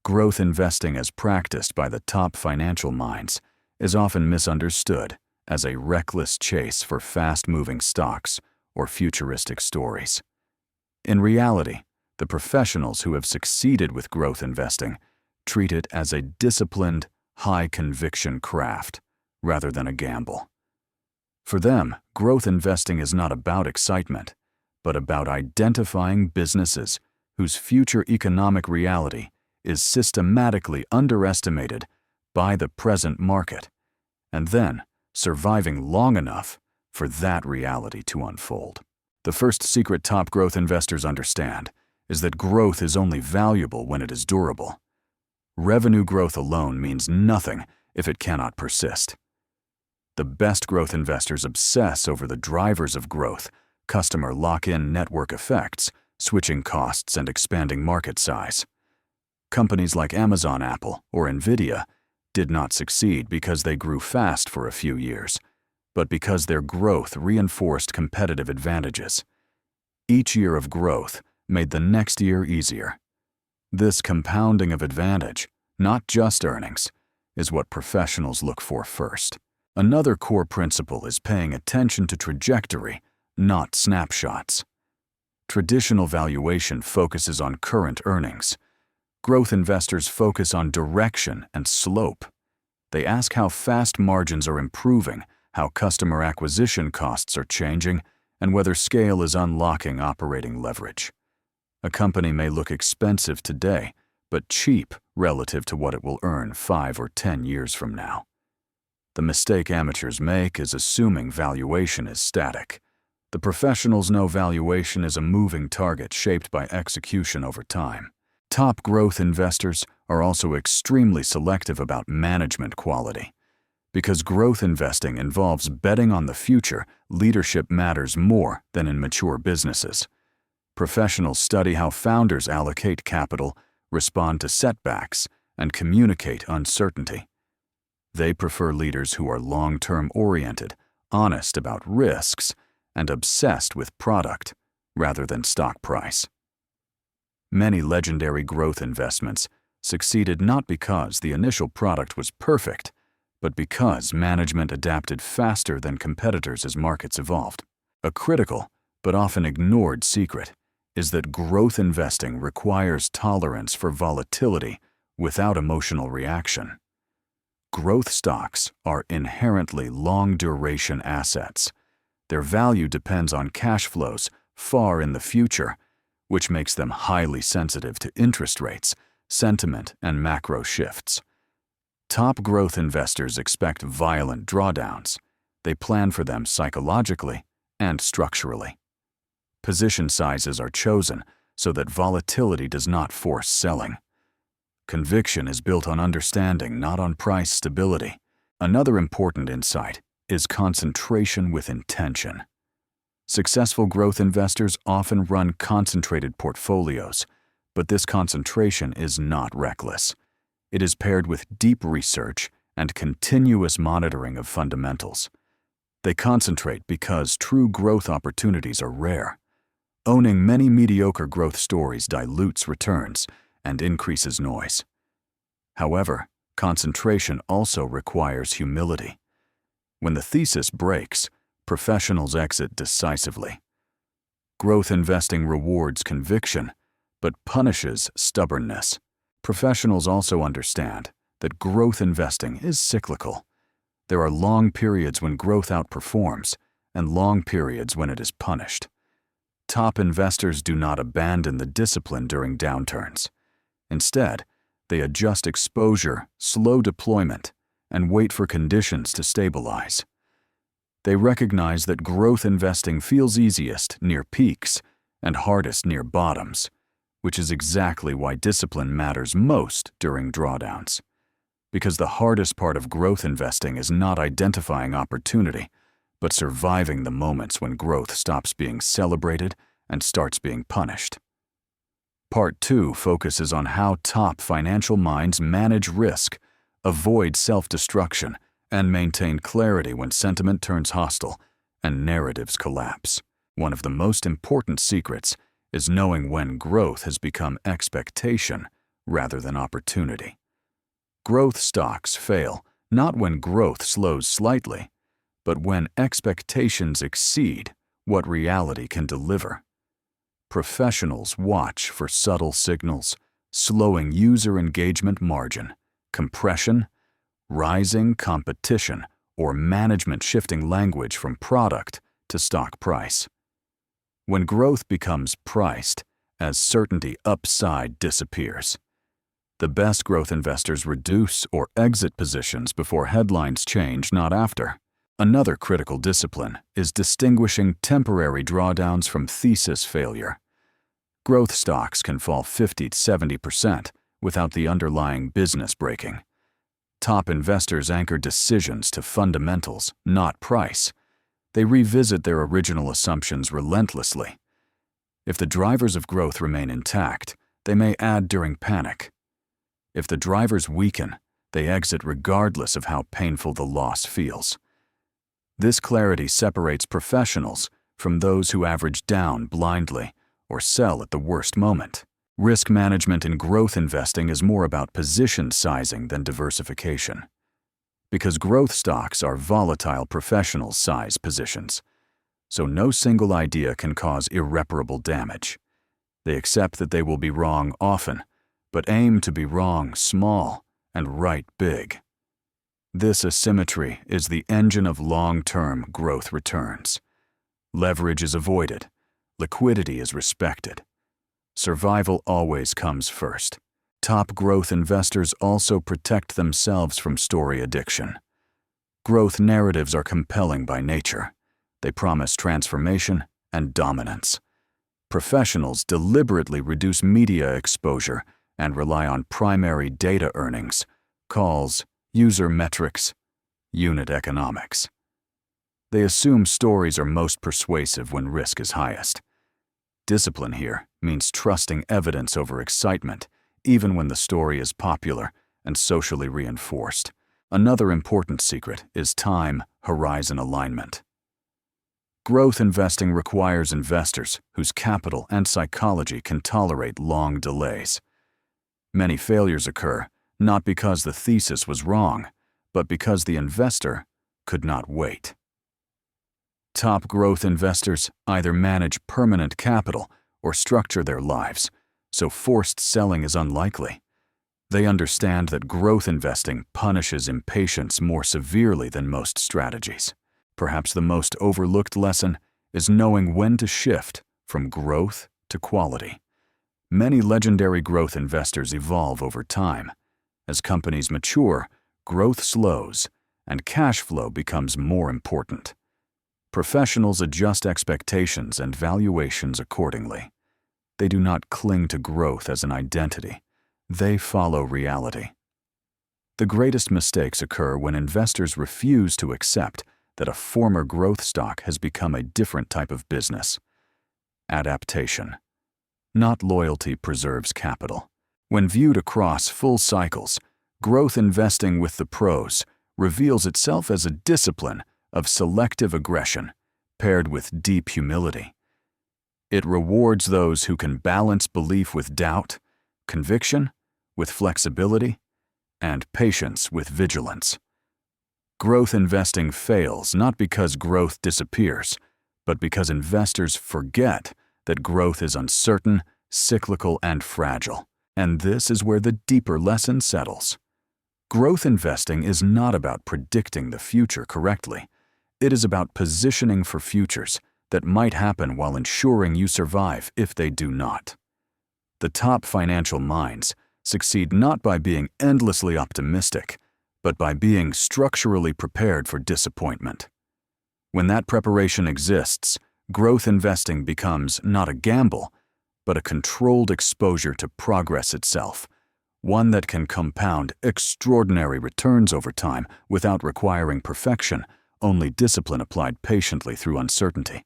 growth investing as practiced by the top financial minds is often misunderstood as a reckless chase for fast-moving stocks or futuristic stories. In reality, the professionals who have succeeded with growth investing treat it as a disciplined, high-conviction craft rather than a gamble. For them, growth investing is not about excitement, but about identifying businesses whose future economic reality is systematically underestimated by the present market, and then surviving long enough for that reality to unfold. The first secret top growth investors understand is that growth is only valuable when it is durable. Revenue growth alone means nothing if it cannot persist. The best growth investors obsess over the drivers of growth: customer lock-in network effects, switching costs, and expanding market size. Companies like Amazon, Apple, or Nvidia did not succeed because they grew fast for a few years, but because their growth reinforced competitive advantages. Each year of growth made the next year easier. This compounding of advantage, not just earnings, is what professionals look for first. Another core principle is paying attention to trajectory, not snapshots. Traditional valuation focuses on current earnings. Growth investors focus on direction and slope. They ask how fast margins are improving, how customer acquisition costs are changing, and whether scale is unlocking operating leverage. A company may look expensive today, but cheap relative to what it will earn 5 or 10 years from now. The mistake amateurs make is assuming valuation is static. The professionals know valuation is a moving target shaped by execution over time. Top growth investors are also extremely selective about management quality. Because growth investing involves betting on the future, leadership matters more than in mature businesses. Professionals study how founders allocate capital, respond to setbacks, and communicate uncertainty. They prefer leaders who are long-term oriented, honest about risks, and obsessed with product rather than stock price. Many legendary growth investments succeeded not because the initial product was perfect, but because management adapted faster than competitors as markets evolved. A critical, but often ignored secret is that growth investing requires tolerance for volatility without emotional reaction. Growth stocks are inherently long-duration assets. Their value depends on cash flows far in the future, which makes them highly sensitive to interest rates, sentiment, and macro shifts. Top growth investors expect violent drawdowns. They plan for them psychologically and structurally. Position sizes are chosen so that volatility does not force selling. Conviction is built on understanding, not on price stability. Another important insight is concentration with intention. Successful growth investors often run concentrated portfolios, but this concentration is not reckless. It is paired with deep research and continuous monitoring of fundamentals. They concentrate because true growth opportunities are rare. Owning many mediocre growth stories dilutes returns and increases noise. However, concentration also requires humility. When the thesis breaks, professionals exit decisively. Growth investing rewards conviction, but punishes stubbornness. Professionals also understand that growth investing is cyclical. There are long periods when growth outperforms and long periods when it is punished. Top investors do not abandon the discipline during downturns. Instead, they adjust exposure, slow deployment, and wait for conditions to stabilize. They recognize that growth investing feels easiest near peaks and hardest near bottoms, which is exactly why discipline matters most during drawdowns. Because the hardest part of growth investing is not identifying opportunity, but surviving the moments when growth stops being celebrated and starts being punished. Part 2 focuses on how top financial minds manage risk, avoid self-destruction, and maintain clarity when sentiment turns hostile and narratives collapse. One of the most important secrets is knowing when growth has become expectation rather than opportunity. Growth stocks fail not when growth slows slightly, but when expectations exceed what reality can deliver. Professionals watch for subtle signals, slowing user engagement margin, compression, rising competition, or management shifting language from product to stock price. When growth becomes priced, as certainty upside disappears. The best growth investors reduce or exit positions before headlines change, not after. Another critical discipline is distinguishing temporary drawdowns from thesis failure. Growth stocks can fall 50–70% without the underlying business breaking. Top investors anchor decisions to fundamentals, not price. They revisit their original assumptions relentlessly. If the drivers of growth remain intact, they may add during panic. If the drivers weaken, they exit regardless of how painful the loss feels. This clarity separates professionals from those who average down blindly or sell at the worst moment. Risk management in growth investing is more about position sizing than diversification. Because growth stocks are volatile professional size positions, so no single idea can cause irreparable damage. They accept that they will be wrong often, but aim to be wrong small and right big. This asymmetry is the engine of long-term growth returns. Leverage is avoided. Liquidity is respected. Survival always comes first. Top growth investors also protect themselves from story addiction. Growth narratives are compelling by nature. They promise transformation and dominance. Professionals deliberately reduce media exposure and rely on primary data earnings, calls, user metrics, unit economics. They assume stories are most persuasive when risk is highest. Discipline here means trusting evidence over excitement, even when the story is popular and socially reinforced. Another important secret is time-horizon alignment. Growth investing requires investors whose capital and psychology can tolerate long delays. Many failures occur not because the thesis was wrong, but because the investor could not wait. Top growth investors either manage permanent capital or structure their lives, so forced selling is unlikely. They understand that growth investing punishes impatience more severely than most strategies. Perhaps the most overlooked lesson is knowing when to shift from growth to quality. Many legendary growth investors evolve over time. As companies mature, growth slows, and cash flow becomes more important. Professionals adjust expectations and valuations accordingly. They do not cling to growth as an identity. They follow reality. The greatest mistakes occur when investors refuse to accept that a former growth stock has become a different type of business. Adaptation. Not loyalty preserves capital. When viewed across full cycles, growth investing with the pros reveals itself as a discipline of selective aggression paired with deep humility. It rewards those who can balance belief with doubt, conviction with flexibility, and patience with vigilance. Growth investing fails not because growth disappears, but because investors forget that growth is uncertain, cyclical, and fragile. And this is where the deeper lesson settles. Growth investing is not about predicting the future correctly. It is about positioning for futures that might happen while ensuring you survive if they do not. The top financial minds succeed not by being endlessly optimistic, but by being structurally prepared for disappointment. When that preparation exists, growth investing becomes not a gamble, but a controlled exposure to progress itself, one that can compound extraordinary returns over time without requiring perfection, only discipline applied patiently through uncertainty.